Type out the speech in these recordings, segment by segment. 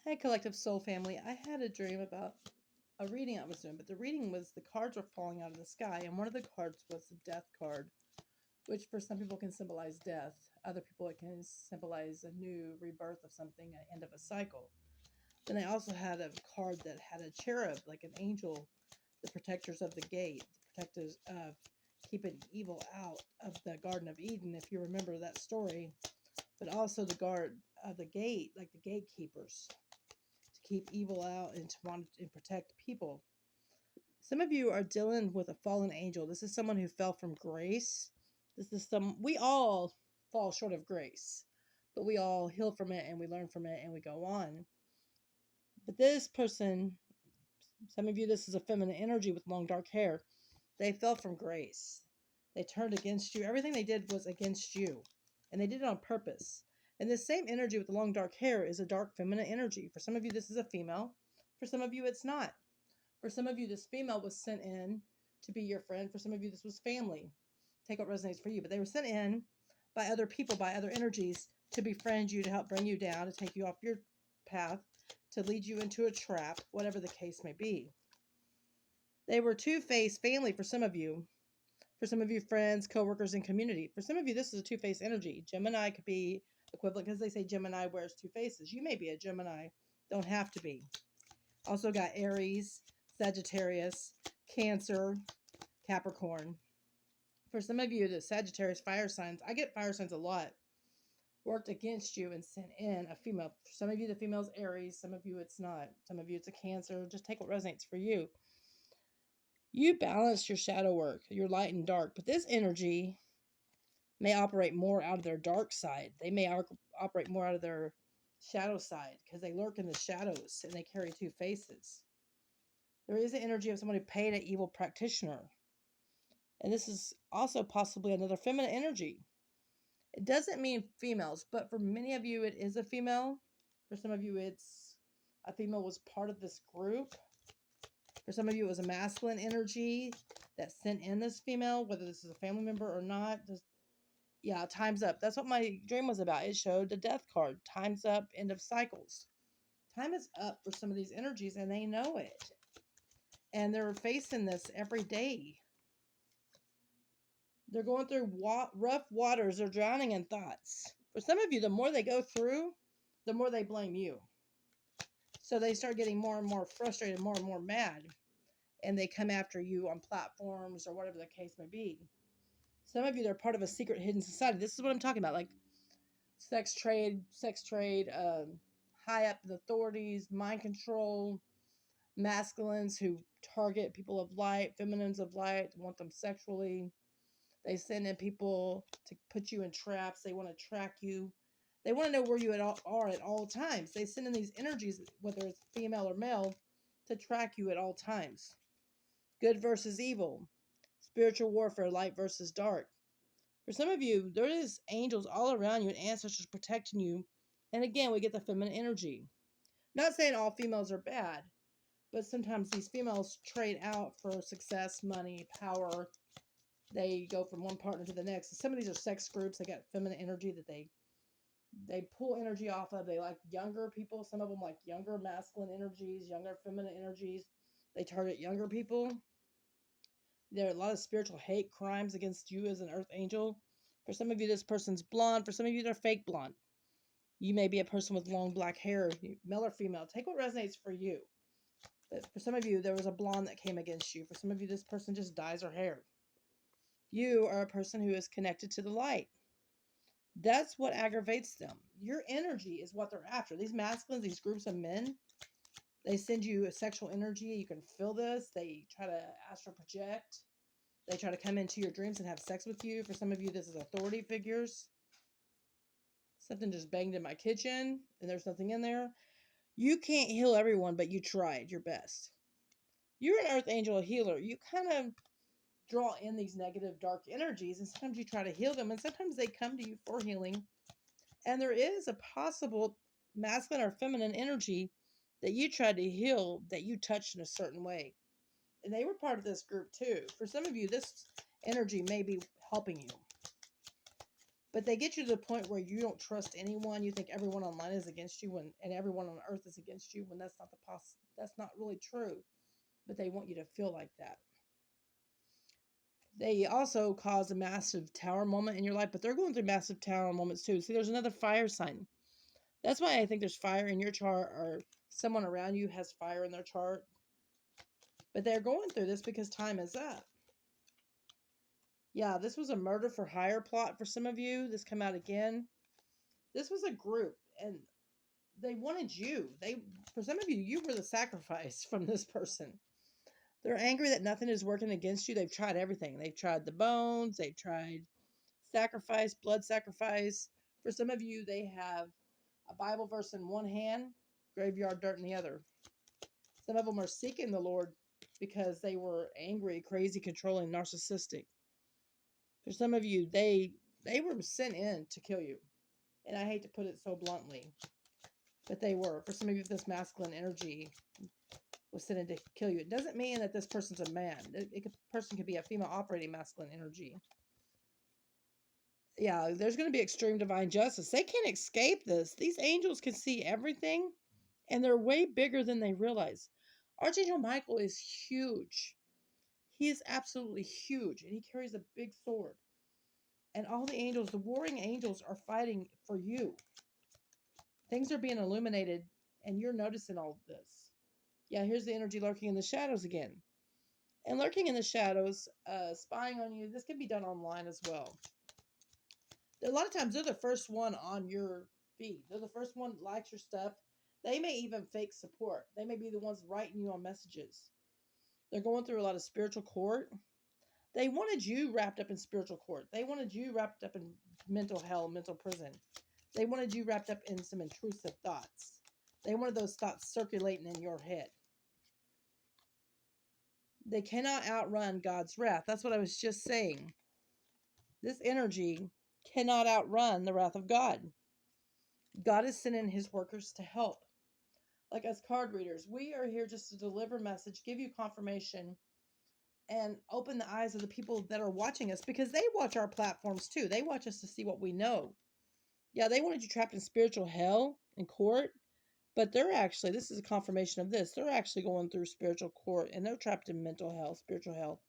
Hey, Collective Soul family. I had a dream about a reading I was doing, but the reading was the cards were falling out of the sky, and one of the cards was the death card, which for some people can symbolize death. Other people, it can symbolize a new rebirth of something, an end of a cycle. Then I also had a card that had a cherub, like an angel, the protectors of the gate, the protectors of keeping evil out of the Garden of Eden, if you remember that story, but also the guard of the gate, like the gatekeepers to keep evil out and to want to protect people. Some of you are dealing with a fallen angel. This is someone who fell from grace. We all fall short of grace, but we all heal from it and we learn from it and we go on. But this person, some of you, this is a feminine energy with long dark hair. They fell from grace. They turned against you. Everything they did was against you, and they did it on purpose. And this same energy with the long dark hair is a dark feminine energy. For some of you, this is a female. For some of you, it's not. For some of you, this female was sent in to be your friend. For some of you, this was family. Take what resonates for you. But they were sent in by other people, by other energies, to befriend you, to help bring you down, to take you off your path, to lead you into a trap, whatever the case may be. They were two-faced family for some of you. For some of you, friends, coworkers, and community. For some of you, this is a two-faced energy. Gemini could be equivalent because they say Gemini wears two faces. You may be a Gemini. Don't have to be. Also got Aries, Sagittarius, Cancer, Capricorn. For some of you, the Sagittarius fire signs, I get fire signs a lot, worked against you and sent in a female. For some of you, the female's Aries. Some of you, it's not. Some of you, it's a Cancer. Just take what resonates for you. You balance your shadow work, your light and dark, but this energy may operate more out of their dark side. They may operate more out of their shadow side because they lurk in the shadows and they carry two faces. There is an energy of someone who paid an evil practitioner. And this is also possibly another feminine energy. It doesn't mean females, but for many of you, it is a female. For some of you, it's a female was part of this group. For some of you, it was a masculine energy that sent in this female, whether this is a family member or not. Yeah, time's up. That's what my dream was about. It showed the death card. Time's up, end of cycles. Time is up for some of these energies, and they know it. And they're facing this every day. They're going through rough waters. They're drowning in thoughts. For some of you, the more they go through, the more they blame you. So they start getting more and more frustrated, more and more mad. And they come after you on platforms or whatever the case may be. Some of you, they're part of a secret hidden society. This is what I'm talking about. Like sex trade, high up in authorities, mind control, masculines who target people of light, feminines of light, want them sexually. They send in people to put you in traps. They want to track you. They want to know where you are at all times. They send in these energies, whether it's female or male, to track you at all times. Good versus evil. Spiritual warfare, light versus dark. For some of you, there is angels all around you and ancestors protecting you. And again, we get the feminine energy. Not saying all females are bad, but sometimes these females trade out for success, money, power. They go from one partner to the next. Some of these are sex groups. They got feminine energy that they pull energy off of. They like younger people. Some of them like younger masculine energies, younger feminine energies. They target younger people. There are a lot of spiritual hate crimes against you as an earth angel. For some of you, this person's blonde. For some of you, they're fake blonde. You may be a person with long black hair, male or female. Take what resonates for you. But for some of you, there was a blonde that came against you. For some of you, this person just dyes her hair. You are a person who is connected to the light. That's what aggravates them. Your energy is what they're after. These masculines, these groups of men, they send you a sexual energy. You can feel this. They try to astral project. They try to come into your dreams and have sex with you. For some of you, this is authority figures. Something just banged in my kitchen and there's nothing in there. You can't heal everyone, but you tried your best. You're an earth angel, a healer. You kind of draw in these negative dark energies, and sometimes you try to heal them, and sometimes they come to you for healing. And there is a possible masculine or feminine energy that you tried to heal that you touched in a certain way. And they were part of this group too. For some of you, this energy may be helping you. But they get you to the point where you don't trust anyone. You think everyone online is against you and everyone on earth is against you when that's not really true. But they want you to feel like that. They also cause a massive tower moment in your life, but they're going through massive tower moments too. See, there's another fire sign. That's why I think there's fire in your chart, or someone around you has fire in their chart. But they're going through this because time is up. Yeah, this was a murder for hire plot for some of you. This come out again. This was a group, and they wanted you. For some of you, you were the sacrifice from this person. They're angry that nothing is working against you. They've tried everything. They've tried the bones. They've tried sacrifice, blood sacrifice. For some of you, they have a Bible verse in one hand, graveyard dirt in the other. Some of them are seeking the Lord because they were angry, crazy, controlling, narcissistic. For some of you, they were sent in to kill you. And I hate to put it so bluntly, but they were. For some of you, this masculine energy was sent in to kill you. It doesn't mean that this person's a man. Person could be a female operating masculine energy. Yeah, there's going to be extreme divine justice. They can't escape this. These angels can see everything, and they're way bigger than they realize. Archangel Michael is huge. He is absolutely huge, and he carries a big sword. And all the angels, the warring angels, are fighting for you. Things are being illuminated, and you're noticing all of this. Yeah, here's the energy lurking in the shadows again. And lurking in the shadows, spying on you, this can be done online as well. A lot of times, they're the first one on your feed. They're the first one that likes your stuff. They may even fake support. They may be the ones writing you on messages. They're going through a lot of spiritual court. They wanted you wrapped up in spiritual court. They wanted you wrapped up in mental hell, mental prison. They wanted you wrapped up in some intrusive thoughts. They wanted those thoughts circulating in your head. They cannot outrun God's wrath. That's what I was just saying. This energy cannot outrun the wrath of God. God is sending his workers to help. Like as card readers, we are here just to deliver message, give you confirmation, and open the eyes of the people that are watching us, because they watch our platforms too. They watch us to see what we know. Yeah, they wanted you trapped in spiritual hell in court, but this is a confirmation of this. They're actually going through spiritual court, and they're trapped in mental hell, spiritual hell.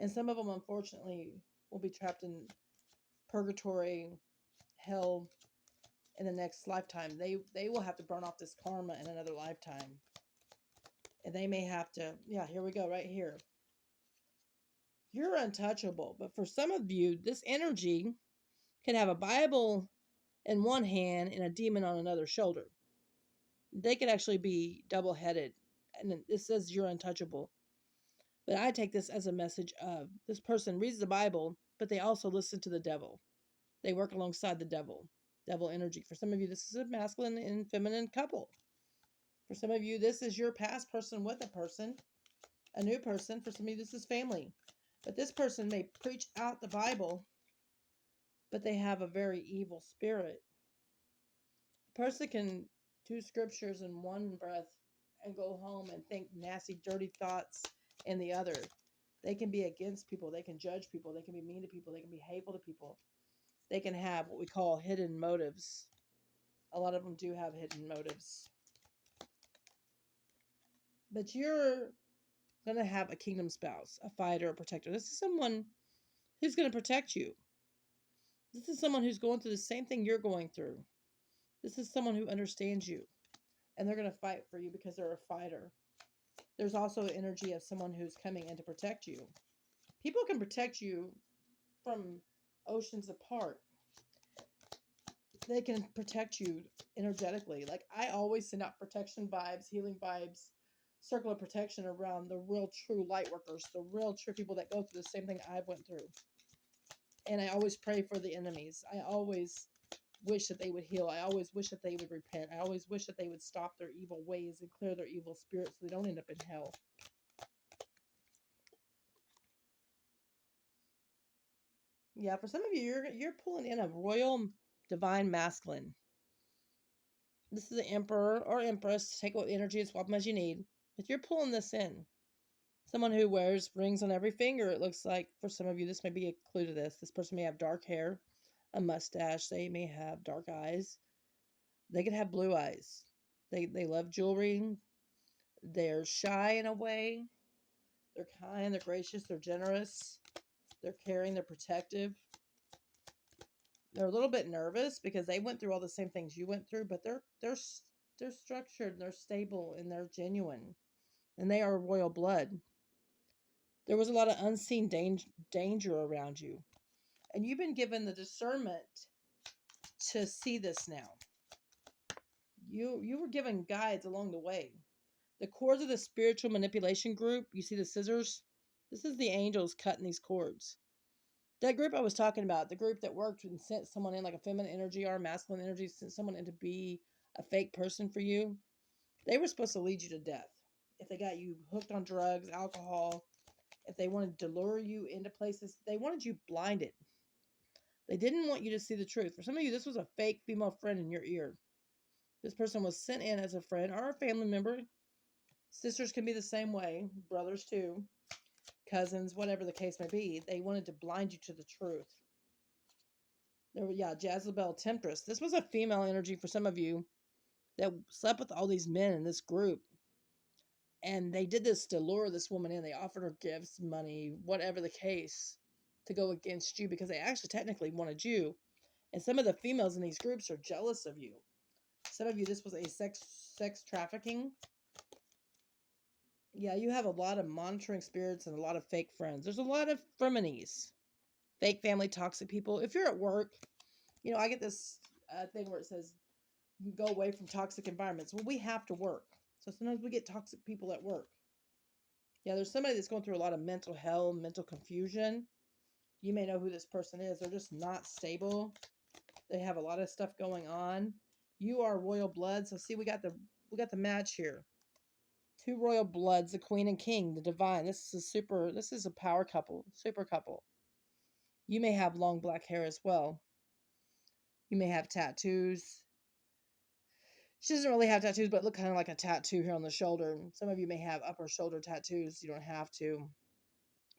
And some of them, unfortunately, will be trapped in purgatory, hell, in the next lifetime. They will have to burn off this karma in another lifetime. And they may have to, yeah, here we go, right here. You're untouchable. But for some of you, this energy can have a Bible in one hand and a demon on another shoulder. They could actually be double-headed. And it says you're untouchable. But I take this as a message of this person reads the Bible, but they also listen to the devil. They work alongside the devil energy. For some of you, this is a masculine and feminine couple. For some of you, this is your past person with a person, a new person. For some of you, this is family. But this person may preach out the Bible, but they have a very evil spirit. A person can do scriptures in one breath and go home and think nasty, dirty thoughts in the other. They can be against people. They can judge people. They can be mean to people. They can be hateful to people. They can have what we call hidden motives. A lot of them do have hidden motives. But you're going to have a kingdom spouse, a fighter, a protector. This is someone who's going to protect you. This is someone who's going through the same thing you're going through. This is someone who understands you. And they're going to fight for you because they're a fighter. There's also the energy of someone who's coming in to protect you. People can protect you from oceans apart. They can protect you energetically. Like I always send out protection vibes, healing vibes, circle of protection around the real true light workers, the real true people that go through the same thing I went through. And I always pray for the enemies. I always wish that they would heal. I always wish that they would repent. I always wish that they would stop their evil ways and clear their evil spirits so they don't end up in hell. Yeah, for some of you, you're pulling in a royal divine masculine. This is the emperor or empress. Take what energy and swap them as you need. But you're pulling this in. Someone who wears rings on every finger, it looks like. For some of you, this may be a clue to this. This person may have dark hair, a mustache. They may have dark eyes. They could have blue eyes. They love jewelry. They're shy in a way. They're kind, they're gracious, they're generous, they're caring, they're protective. They're a little bit nervous because they went through all the same things you went through, but they're structured, and they're stable, and they're genuine, and they are royal blood. There was a lot of unseen danger around you, and you've been given the discernment to see this now. You were given guides along the way. The cords of the spiritual manipulation group, you see the scissors? This is the angels cutting these cords. That group I was talking about, the group that worked and sent someone in like a feminine energy or a masculine energy, sent someone in to be a fake person for you, they were supposed to lead you to death. If they got you hooked on drugs, alcohol, if they wanted to lure you into places, they wanted you blinded. They didn't want you to see the truth. For some of you, this was a fake female friend in your ear. This person was sent in as a friend or a family member. Sisters can be the same way, brothers too, cousins, whatever the case may be. They wanted to blind you to the truth. There were, yeah, Jezebel Temptress. This was a female energy for some of you that slept with all these men in this group. And they did this to lure this woman in. They offered her gifts, money, whatever the case, to go against you because they actually technically wanted you. And some of the females in these groups are jealous of you. Some of you, this was a sex trafficking. Yeah, you have a lot of monitoring spirits and a lot of fake friends. There's a lot of frenemies, fake family, toxic people. If you're at work, I get this thing where it says, go away from toxic environments. Well, we have to work. So sometimes we get toxic people at work. Yeah, there's somebody that's going through a lot of mental hell, mental confusion. You may know who this person is. They're just not stable. They have a lot of stuff going on. You are royal blood. So see, we got the match here. Two royal bloods, the queen and king, the divine. This is a power couple, super couple. You may have long black hair as well. You may have tattoos. She doesn't really have tattoos, but look kind of like a tattoo here on the shoulder. Some of you may have upper shoulder tattoos. You don't have to.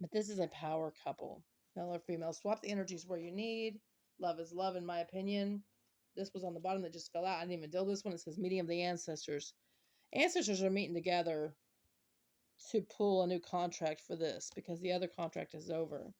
But this is a power couple. Male or female. Swap the energies where you need. Love is love, in my opinion. This was on the bottom that just fell out. I didn't even deal with this one. It says meeting of the ancestors. Ancestors are meeting together to pull a new contract for this because the other contract is over.